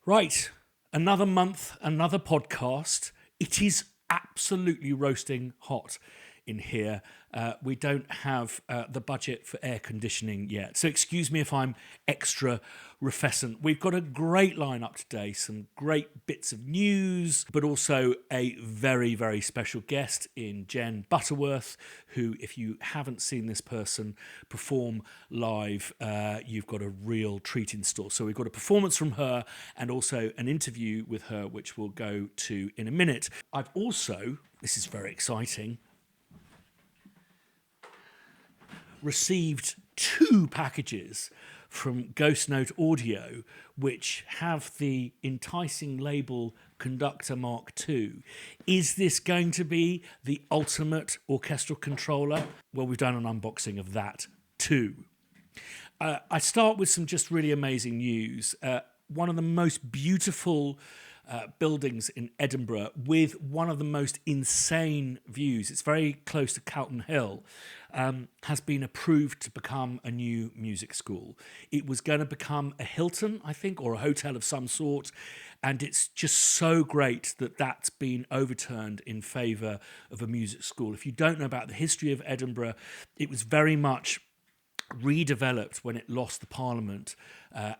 Right, another month, another podcast. It is absolutely roasting hot in here. We don't have the budget for air conditioning yet, so excuse me if I'm extra refescent. We've got a great lineup today, some great bits of news, but also a very, very special guest in Jenn Butterworth, who, if you haven't seen this person perform live, you've got a real treat in store. So we've got a performance from her and also an interview with her, which we'll go to in a minute. I've also, this is very exciting, received 2 packages from Ghost Note Audio, which have the enticing label Conductor Mark II. Is this going to be the ultimate orchestral controller? Well, we've done an unboxing of that too. I start with some just really amazing news. One of the most beautiful buildings in Edinburgh with one of the most insane views, it's very close to Calton Hill, has been approved to become a new music school. It was going to become a Hilton, I think, or a hotel of some sort, and it's just so great that that's been overturned in favour of a music school. If you don't know about the history of Edinburgh, it was very much redeveloped when it lost the Parliament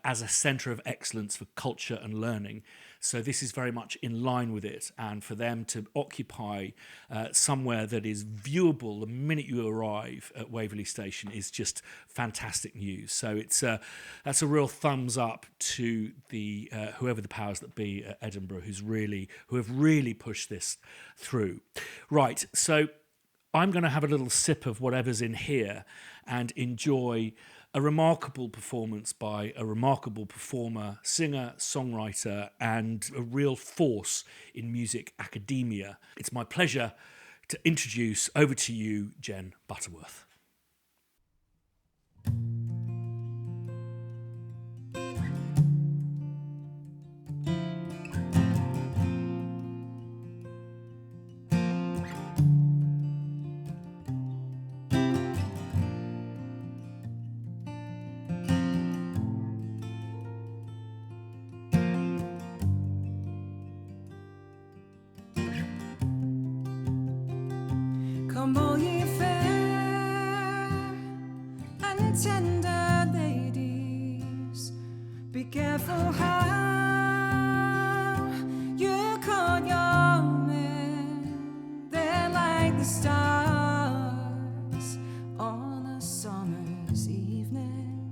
as a centre of excellence for culture and learning. So this is very much in line with it, and for them to occupy somewhere that is viewable the minute you arrive at Waverley Station is just fantastic news. So it's that's a real thumbs up to the whoever the powers that be at Edinburgh who have really pushed this through. Right, so I'm going to have a little sip of whatever's in here and enjoy a remarkable performance by a remarkable performer, singer, songwriter, and a real force in music academia. It's my pleasure to introduce over to you, Jenn Butterworth. Come all ye fair and tender ladies, be careful how you call your men. They're like the stars on a summer's evening.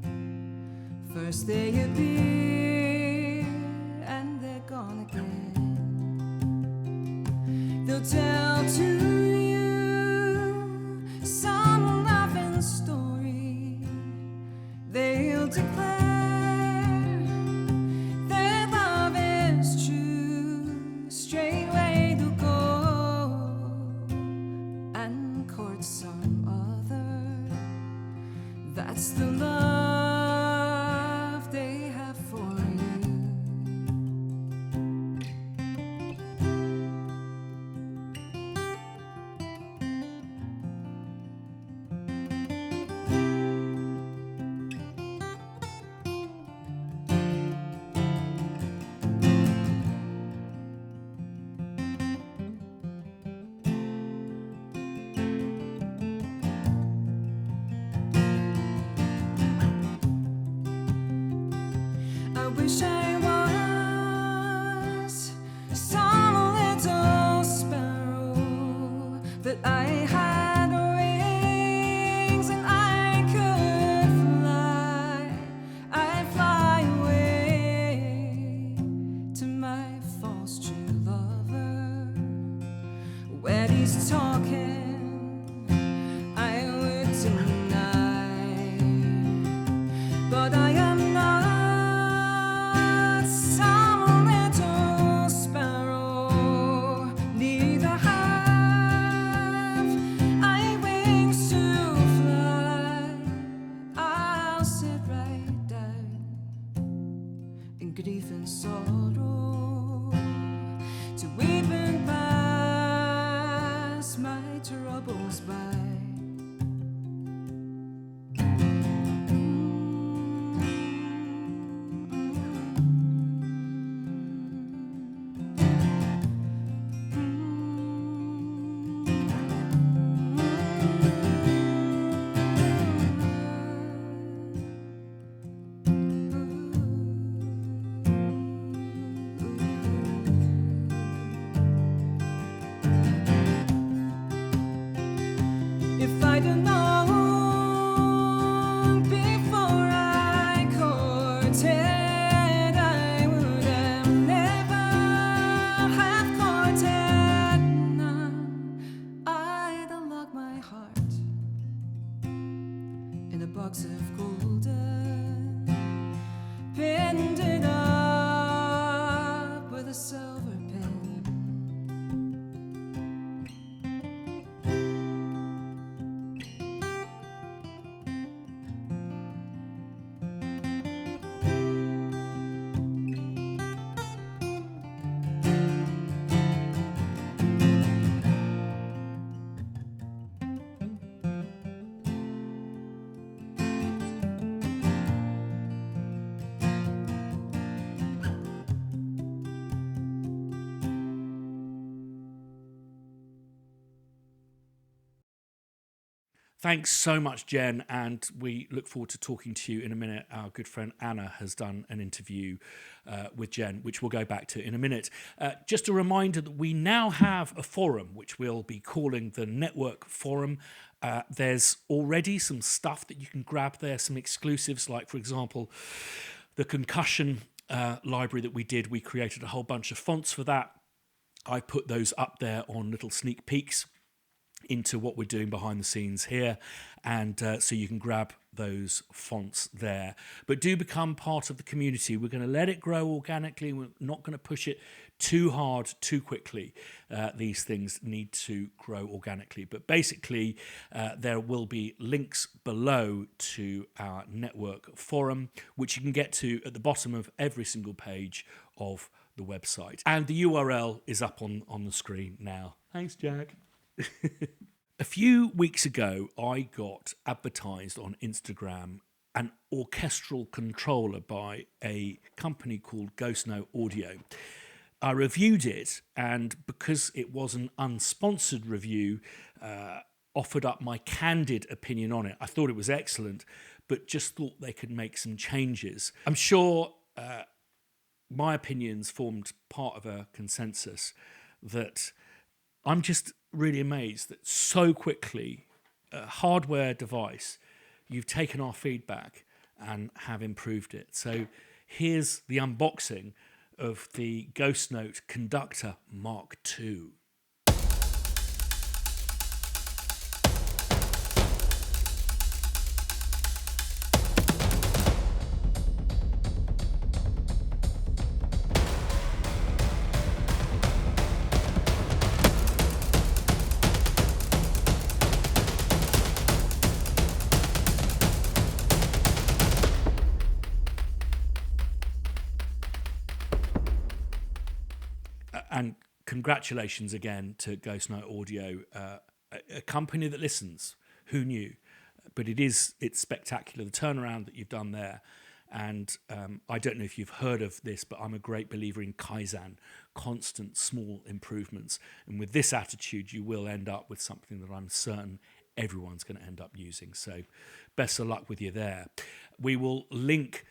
First they appear and they're gone again. They'll tell to they'll declare their love is true. Straightway they'll go and court some other. That's the love they have for you. Wish I was some little sparrow, that I had wings and I could fly. I'd fly away to my false true lover. When he's talking, I would deny, but I am not grief and sorrow to weep and pass my troubles by. Thanks so much, Jen, and we look forward to talking to you in a minute. Our good friend Anna has done an interview with Jen, which we'll go back to in a minute. Just a reminder that we now have a forum, which we'll be calling the Network Forum. There's already some stuff that you can grab there, some exclusives, like, for example, the Concussion library that we did. We created a whole bunch of fonts for that. I put those up there on little sneak peeks into what we're doing behind the scenes here, and so you can grab those fonts there. But do become part of the community. We're going to let it grow organically. We're not going to push it too hard too quickly. These things need to grow organically. But basically, there will be links below to our network forum, which you can get to at the bottom of every single page of the website. And the URL is up on the screen now. Thanks, Jack. A few weeks ago, I got advertised on Instagram an orchestral controller by a company called Ghost Note Audio. I reviewed it, and because it was an unsponsored review, offered up my candid opinion on it. I thought it was excellent, but just thought they could make some changes. I'm sure my opinions formed part of a consensus that I'm just really amazed that so quickly a hardware device, you've taken our feedback and have improved it. So here's the unboxing of the Ghost Note Conductor Mark II. And congratulations again to Ghost Note Audio, a company that listens. Who knew? But it's spectacular, the turnaround that you've done there. And I don't know if you've heard of this, but I'm a great believer in Kaizen, constant small improvements. And with this attitude, you will end up with something that I'm certain everyone's going to end up using. So best of luck with you there. We will link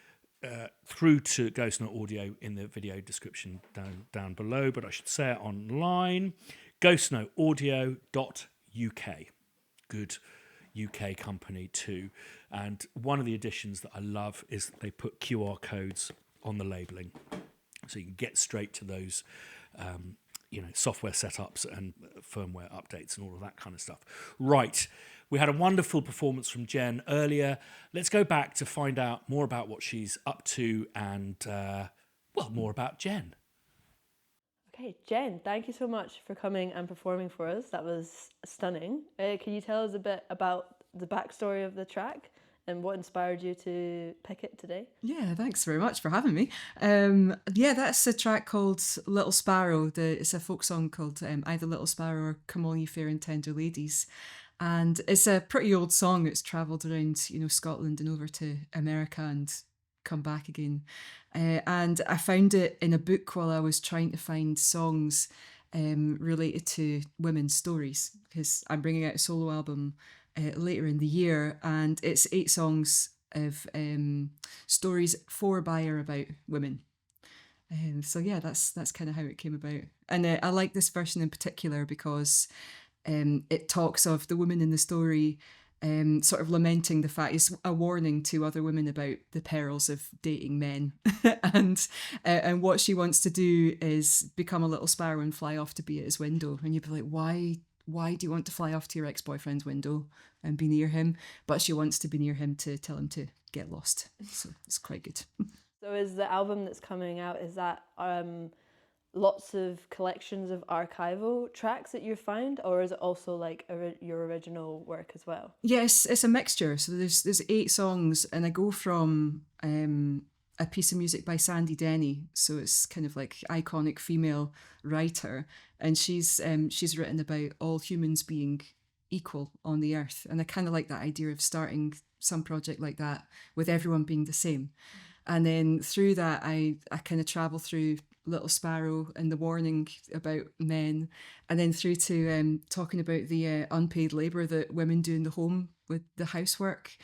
through to Ghost Note Audio in the video description down below, but I should say it online. ghostnoteaudio.uk. Good UK company too. And one of the additions that I love is that they put QR codes on the labeling, so you can get straight to those software setups and firmware updates and all of that kind of stuff. Right. We had a wonderful performance from Jen earlier. Let's go back to find out more about what she's up to and, more about Jen. Okay, Jen, thank you so much for coming and performing for us. That was stunning. Can you tell us a bit about the backstory of the track and what inspired you to pick it today? Yeah, thanks very much for having me. That's a track called Little Sparrow. It's a folk song called Either Little Sparrow or Come All You Fair and Tender Ladies. And it's a pretty old song. It's travelled around, Scotland and over to America and come back again. And I found it in a book while I was trying to find songs related to women's stories, because I'm bringing out a solo album later in the year, and it's 8 songs of stories for, by, or about women. That's kind of how it came about. And I like this version in particular because it talks of the woman in the story sort of lamenting the fact, it's a warning to other women about the perils of dating men. and what she wants to do is become a little sparrow and fly off to be at his window. And you'd be like, why do you want to fly off to your ex-boyfriend's window and be near him? But she wants to be near him to tell him to get lost. So it's quite good. So is the album that's coming out, is that lots of collections of archival tracks that you found, or is it also like your original work as well? Yes, it's a mixture. So there's 8 songs, and I go from a piece of music by Sandy Denny. So it's kind of like iconic female writer, and she's written about all humans being equal on the earth, and I kind of like that idea of starting some project like that with everyone being the same. And then through that, I kind of travel through Little Sparrow and the warning about men, and then through to talking about the unpaid labour that women do in the home with the housework,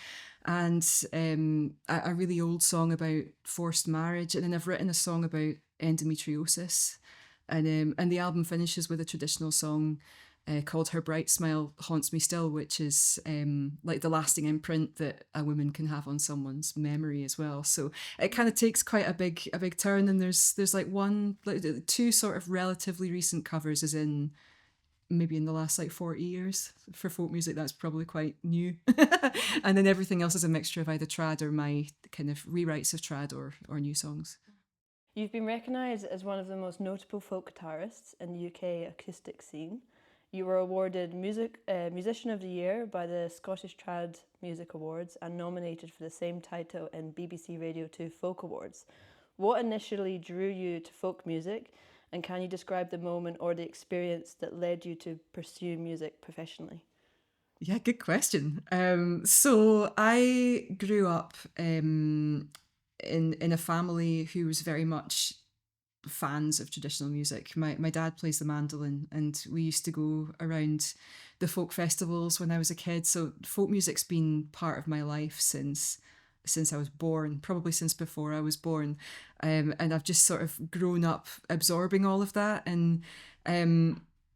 and a really old song about forced marriage, and then I've written a song about endometriosis, and the album finishes with a traditional song called "Her Bright Smile Haunts Me Still," which is like the lasting imprint that a woman can have on someone's memory as well. So it kind of takes quite a big turn, and there's like two sort of relatively recent covers, as in maybe in the last like 40 years. For folk music, that's probably quite new. And then everything else is a mixture of either trad or my kind of rewrites of trad or new songs. You've been recognised as one of the most notable folk guitarists in the UK acoustic scene. You were awarded Musician of the Year by the Scottish Trad Music Awards and nominated for the same title in BBC Radio 2 Folk Awards. What initially drew you to folk music, and can you describe the moment or the experience that led you to pursue music professionally? Yeah, good question. So I grew up in a family who was very much fans of traditional music. My dad plays the mandolin, and we used to go around the folk festivals when I was a kid. So folk music's been part of my life since I was born, probably since before I was born, and I've just sort of grown up absorbing all of that. And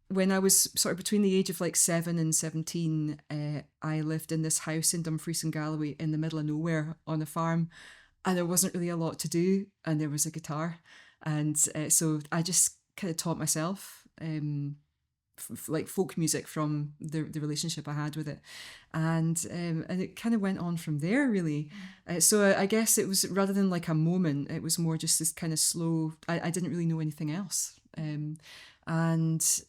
when I was sort of between the age of like 7 and 17, I lived in this house in Dumfries and Galloway in the middle of nowhere on a farm, and there wasn't really a lot to do, and there was a guitar. And so I just kind of taught myself like folk music from the relationship I had with it, and it kind of went on from there really. So I guess it was, rather than like a moment, it was more just this kind of slow. I didn't really know anything else, and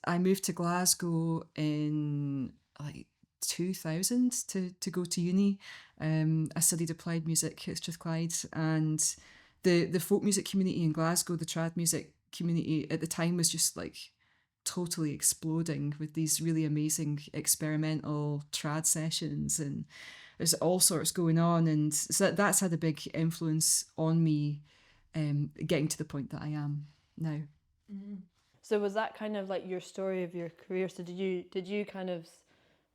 I moved to Glasgow in like 2000 to go to uni. I studied applied music at Strathclyde, and the folk music community in Glasgow, the trad music community at the time, was just like totally exploding with these really amazing experimental trad sessions, and there's all sorts going on, and so that's had a big influence on me getting to the point that I am now. Mm-hmm. So was that kind of like your story of your career? So did you kind of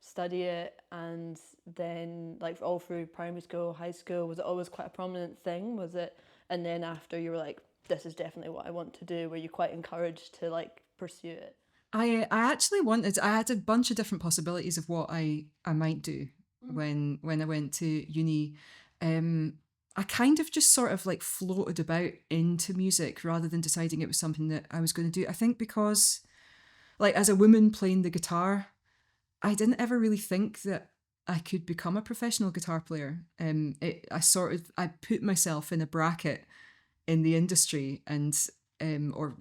study it, and then like all through primary school, high school, was it always quite a prominent thing? Was it, and then after you were like, this is definitely what I want to do, were you quite encouraged to like pursue it? I actually I had a bunch of different possibilities of what I might do when I went to uni. I kind of just sort of like floated about into music rather than deciding it was something that I was going to do. I think because, like, as a woman playing the guitar, I didn't ever really think that I could become a professional guitar player. I put myself in a bracket in the industry, and or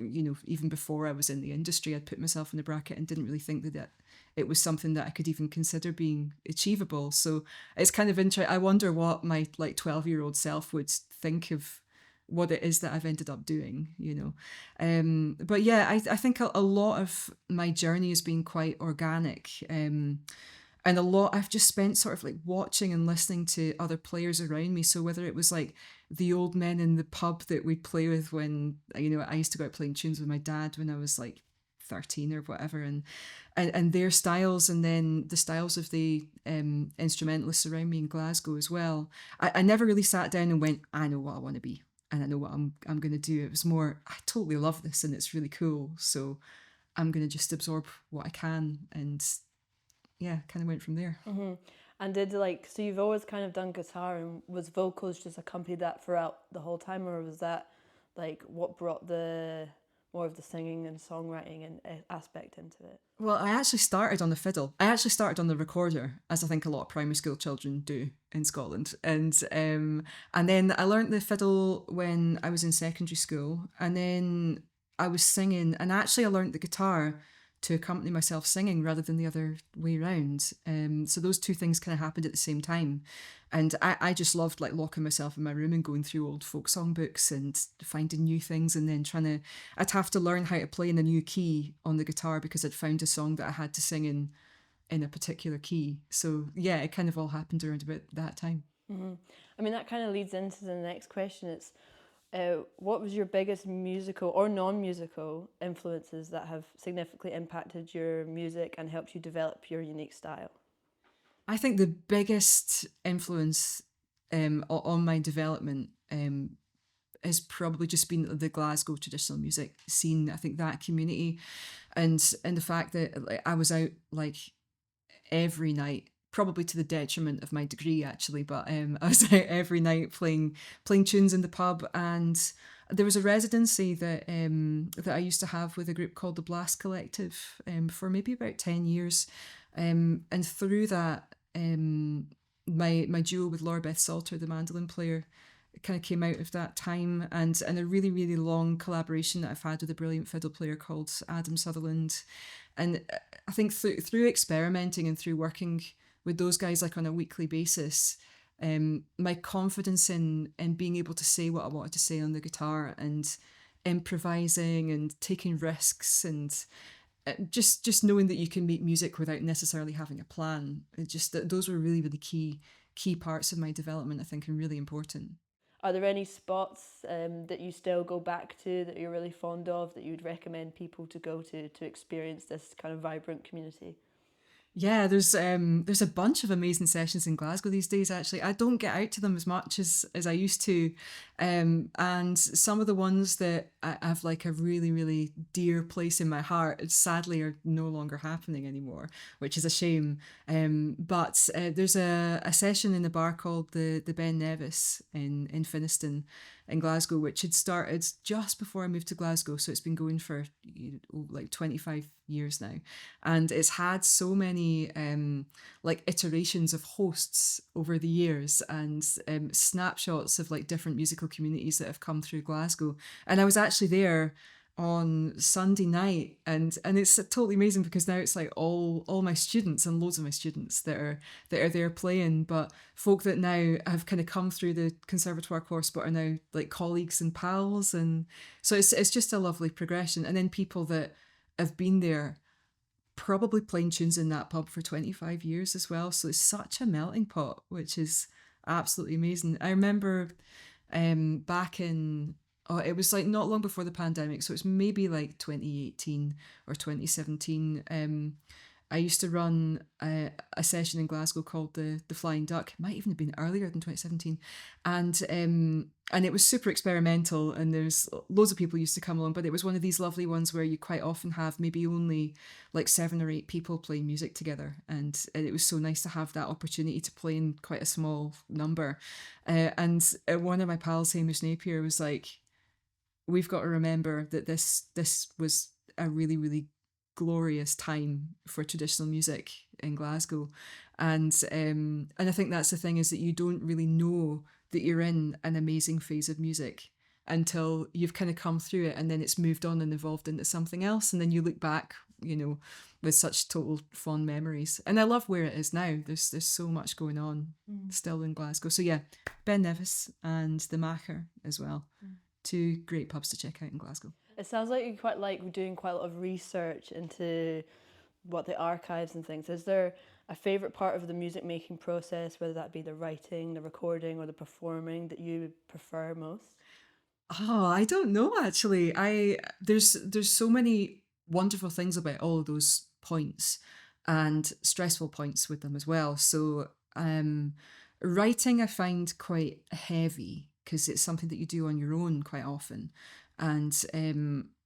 even before I was in the industry, I'd put myself in a bracket and didn't really think that it was something that I could even consider being achievable. So it's kind of interesting. I wonder what my like 12-year-old self would think of what it is that I've ended up doing, But yeah, I think a lot of my journey has been quite organic. And a lot I've just spent sort of like watching and listening to other players around me. So whether it was like the old men in the pub that we'd play with when, I used to go out playing tunes with my dad when I was like 13 or whatever, and their styles, and then the styles of the instrumentalists around me in Glasgow as well. I never really sat down and went, I know what I want to be and I know what I'm going to do. It was more, I totally love this and it's really cool, so I'm going to just absorb what I can, and yeah, kind of went from there. Mm-hmm. And so you've always kind of done guitar, and was vocals just accompanied that throughout the whole time, or was that like what brought the more of the singing and songwriting and aspect into it? Well, I actually started on the fiddle. I actually started on the recorder, as I think a lot of primary school children do in Scotland. And then I learnt the fiddle when I was in secondary school, and then I was singing, and actually I learnt the guitar to accompany myself singing rather than the other way around. So those two things kind of happened at the same time. And I just loved like locking myself in my room and going through old folk song books and finding new things, and then I'd have to learn how to play in a new key on the guitar because I'd found a song that I had to sing in a particular key. So yeah, it kind of all happened around about that time. Mm-hmm. I mean, that kind of leads into the next question. It's what was your biggest musical or non-musical influences that have significantly impacted your music and helped you develop your unique style? I think the biggest influence on my development has probably just been the Glasgow traditional music scene. I think that community, and the fact that like, I was out like every night, probably to the detriment of my degree actually, but I was out every night playing tunes in the pub. And there was a residency that I used to have with a group called the Blast Collective for maybe about 10 years. And through that, my duo with Laura Beth Salter, the mandolin player, kind of came out of that time, and a really, really long collaboration that I've had with a brilliant fiddle player called Adam Sutherland. And I think through experimenting and through working with those guys like on a weekly basis, my confidence in being able to say what I wanted to say on the guitar and improvising and taking risks and just knowing that you can make music without necessarily having a plan. It just that those were really, really key parts of my development, I think, and really important. Are there any spots that you still go back to that you're really fond of that you'd recommend people to go to experience this kind of vibrant community? Yeah, there's a bunch of amazing sessions in Glasgow these days. Actually, I don't get out to them as much as I used to, and some of the ones that I have like a really, really dear place in my heart, sadly, are no longer happening anymore, which is a shame. But there's a session in a bar called the Ben Nevis in Finniston in Glasgow, which had started just before I moved to Glasgow. So it's been going for like 25 years now. And it's had so many like iterations of hosts over the years and snapshots of like different musical communities that have come through Glasgow. And I was actually there on Sunday night, and it's totally amazing because now it's like all my students and loads of my students that are there playing, but folk that now have kind of come through the conservatoire course but are now like colleagues and pals, and so it's just a lovely progression. And then people that have been there probably playing tunes in that pub for 25 years as well, so it's such a melting pot, which is absolutely amazing. I remember back in it was like not long before the pandemic, so it's maybe like 2018 or 2017. I used to run a session in Glasgow called the Flying Duck. It might even have been earlier than 2017, and it was super experimental. And there's loads of people used to come along, but it was one of these lovely ones where you quite often have maybe only like 7 or 8 people playing music together, and it was so nice to have that opportunity to play in quite a small number. And one of my pals, Hamish Napier, was like, we've got to remember that this was a really, really glorious time for traditional music in Glasgow. And I think that's the thing, is that you don't really know that you're in an amazing phase of music until you've kind of come through it, and then it's moved on and evolved into something else, and then you look back, with such total fond memories. And I love where it is now. There's so much going on still in Glasgow. So yeah, Ben Nevis and the Macher as well. 2 great pubs to check out in Glasgow. It sounds like you quite like doing quite a lot of research into what the archives and things. Is there a favourite part of the music making process, whether that be the writing, the recording, or the performing, that you prefer most? Oh, I don't know actually. There's so many wonderful things about all of those points and stressful points with them as well. So writing I find quite heavy because it's something that you do on your own quite often. And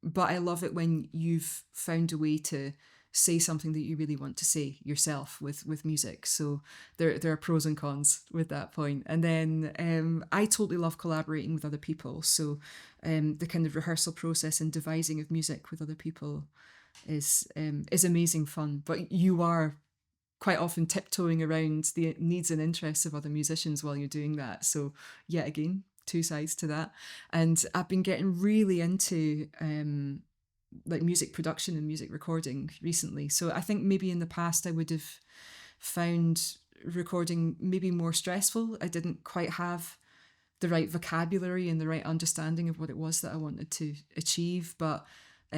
but I love it when you've found a way to say something that you really want to say yourself with music. So there are pros and cons with that point. And then I totally love collaborating with other people. So the kind of rehearsal process and devising of music with other people is amazing fun. But you are quite often tiptoeing around the needs and interests of other musicians while you're doing that. So yet again, 2 sides to that. And I've been getting really into like music production and music recording recently. So I think maybe in the past I would have found recording maybe more stressful. I didn't quite have the right vocabulary and the right understanding of what it was that I wanted to achieve. But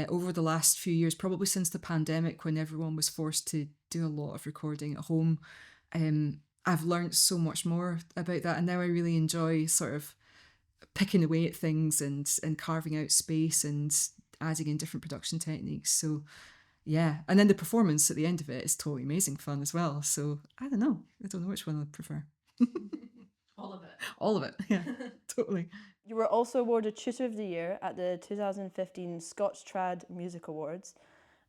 over the last few years, probably since the pandemic, when everyone was forced to do a lot of recording at home, I've learned so much more about that. And now I really enjoy sort of picking away at things and carving out space and adding in different production techniques. So yeah, and then the performance at the end of it is totally amazing fun as well. So I don't know. I don't know which one I'd prefer. All of it. All of it. Yeah, totally. You were also awarded Tutor of the Year at the 2015 Scots Trad Music Awards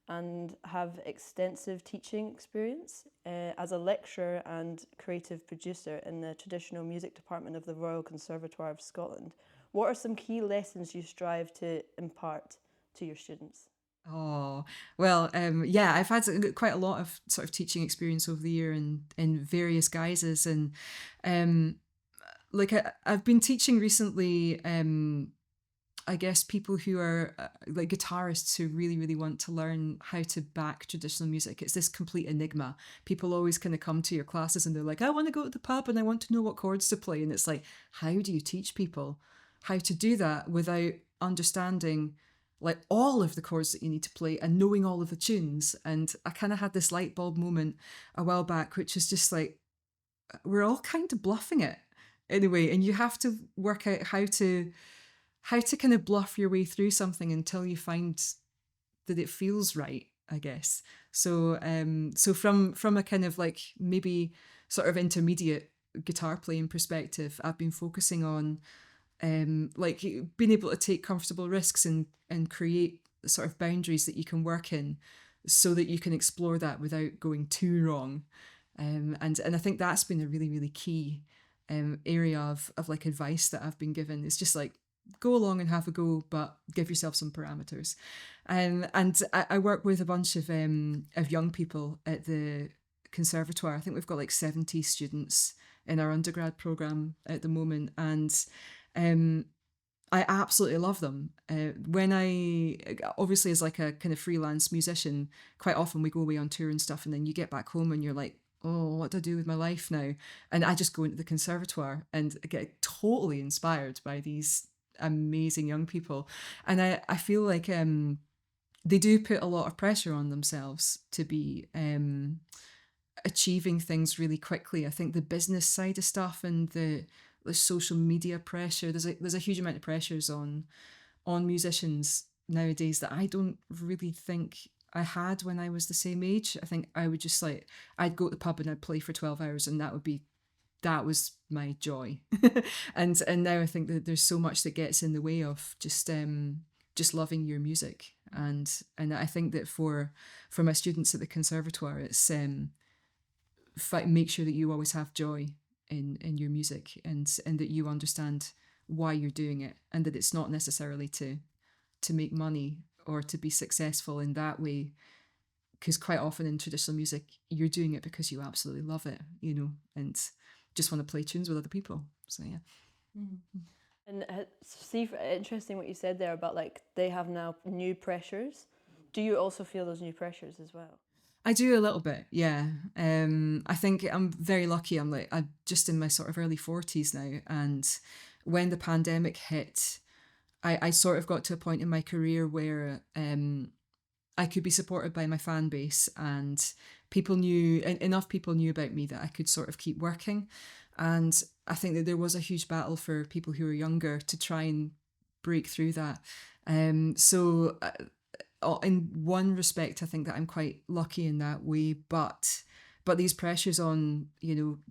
and have extensive teaching experience as a lecturer and creative producer in the traditional music department of the Royal Conservatoire of Scotland. What are some key lessons you strive to impart to your students? Oh, well, yeah, I've had quite a lot of sort of teaching experience over the year in various guises. And um, like I've been teaching recently, I guess people who are like guitarists who really, really want to learn how to back traditional music. It's this complete enigma. People always kind of come to your classes and they're like, I want to go to the pub and I want to know what chords to play. And it's like, how do you teach people how to do that without understanding like all of the chords that you need to play and knowing all of the tunes? And I kind of had this light bulb moment a while back, which is just like, we're all kind of bluffing it anyway. And you have to work out how to kind of bluff your way through something until you find that it feels right, I guess. So so from a kind of like maybe sort of intermediate guitar playing perspective, I've been focusing on like being able to take comfortable risks and create sort of boundaries that you can work in so that you can explore that without going too wrong. And I think that's been a really, really key area of like advice that I've been given. It's just like, go along and have a go, but give yourself some parameters. And I work with a bunch of young people at the conservatoire. I think we've got like 70 students in our undergrad program at the moment, and I absolutely love them. When I obviously as like a kind of freelance musician, quite often we go away on tour and stuff, and then you get back home and you're like, oh, what do I do with my life now? And I just go into the conservatoire and get totally inspired by these amazing young people. And I feel like they do put a lot of pressure on themselves to be achieving things really quickly. I think the business side of stuff and the social media pressure, there's a huge amount of pressures on musicians nowadays that I don't really think I had when I was the same age. I think I would just like, I'd go to the pub and I'd play for 12 hours and that was my joy. And now I think that there's so much that gets in the way of just loving your music. And I think that for my students at the conservatoire, it's make sure that you always have joy in your music, and that you understand why you're doing it, and that it's not necessarily to make money or to be successful in that way. Because quite often in traditional music, you're doing it because you absolutely love it, and just want to play tunes with other people. So yeah. Mm-hmm. And Steve, interesting what you said there about like they have now new pressures. Do you also feel those new pressures as well? I do a little bit, yeah. I think I'm very lucky. I'm just in my sort of early 40s now, and when the pandemic hit, I sort of got to a point in my career where I could be supported by my fan base, and enough people knew about me that I could sort of keep working. And I think that there was a huge battle for people who were younger to try and break through that. So in one respect, I think that I'm quite lucky in that way, but these pressures on,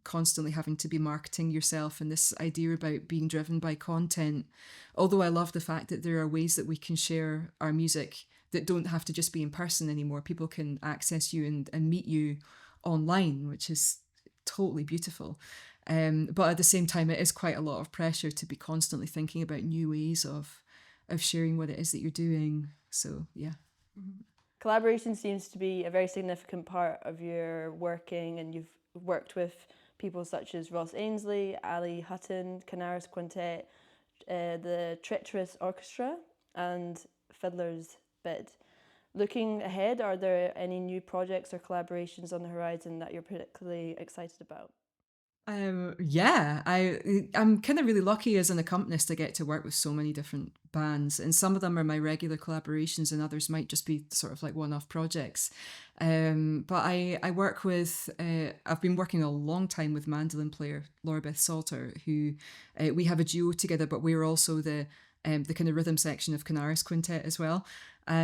constantly having to be marketing yourself, and this idea about being driven by content, although I love the fact that there are ways that we can share our music that don't have to just be in person anymore. People can access you and meet you online, which is totally beautiful. But at the same time, it is quite a lot of pressure to be constantly thinking about new ways of sharing what it is that you're doing. So, yeah. Mm-hmm. Collaboration seems to be a very significant part of your working, and you've worked with people such as Ross Ainsley, Ali Hutton, Canaris Quintet, the Treacherous Orchestra, and Fiddler's Bid. Looking ahead, are there any new projects or collaborations on the horizon that you're particularly excited about? Yeah, I'm kind of really lucky as an accompanist to get to work with so many different bands, and some of them are my regular collaborations, and others might just be sort of like one-off projects. But I work with I've been working a long time with mandolin player Laura Beth Salter, who we have a duo together, but we're also the the kind of rhythm section of Canaris Quintet as well. We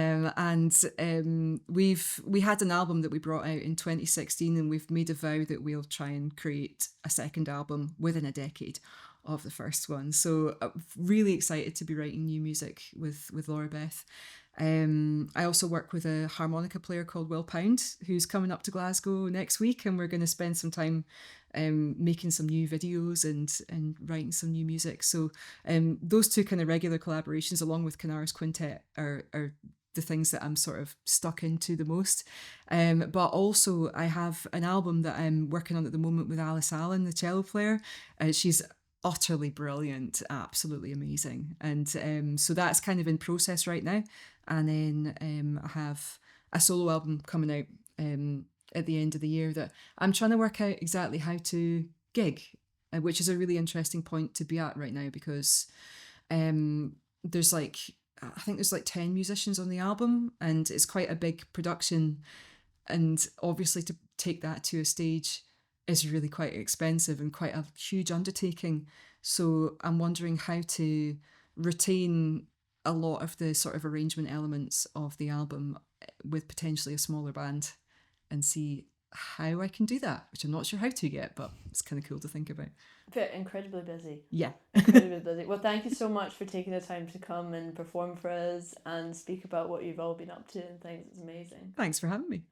had an album that we brought out in 2016, and we've made a vow that we'll try and create a second album within a decade of the first one. So I'm really excited to be writing new music with Laura Beth. I also work with a harmonica player called Will Pound, who's coming up to Glasgow next week, and we're going to spend some time making some new videos and writing some new music. So those two kind of regular collaborations, along with Canaris Quintet, are the things that I'm sort of stuck into the most. But also I have an album that I'm working on at the moment with Alice Allen, the cello player. She's utterly brilliant, absolutely amazing. And so that's kind of in process right now. And then I have a solo album coming out at the end of the year that I'm trying to work out exactly how to gig, which is a really interesting point to be at right now, because there's like, I think there's like 10 musicians on the album, and it's quite a big production. And obviously to take that to a stage is really quite expensive and quite a huge undertaking. So I'm wondering how to retain a lot of the sort of arrangement elements of the album with potentially a smaller band, and see how I can do that, which I'm not sure how to yet, but it's kind of cool to think about. But incredibly busy. Yeah. Incredibly busy. Well, thank you so much for taking the time to come and perform for us and speak about what you've all been up to and things. It's amazing. Thanks for having me.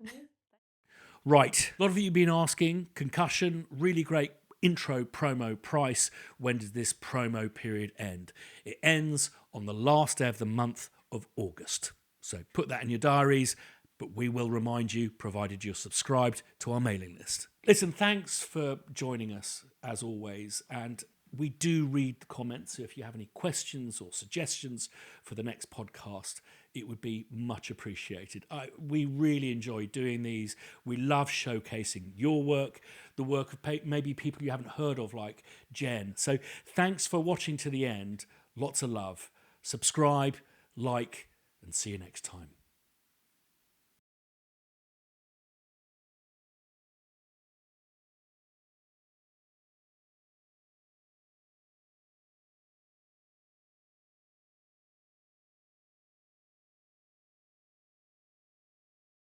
Right, a lot of you have been asking, Concussion, really great intro promo price. When does this promo period end? It ends on the last day of the month of August. So put that in your diaries, but we will remind you, provided you're subscribed to our mailing list. Listen, thanks for joining us, as always, and we do read the comments, so if you have any questions or suggestions for the next podcast, it would be much appreciated. We really enjoy doing these. We love showcasing your work, the work of maybe people you haven't heard of, like Jen. So thanks for watching to the end. Lots of love. Subscribe, like, and see you next time.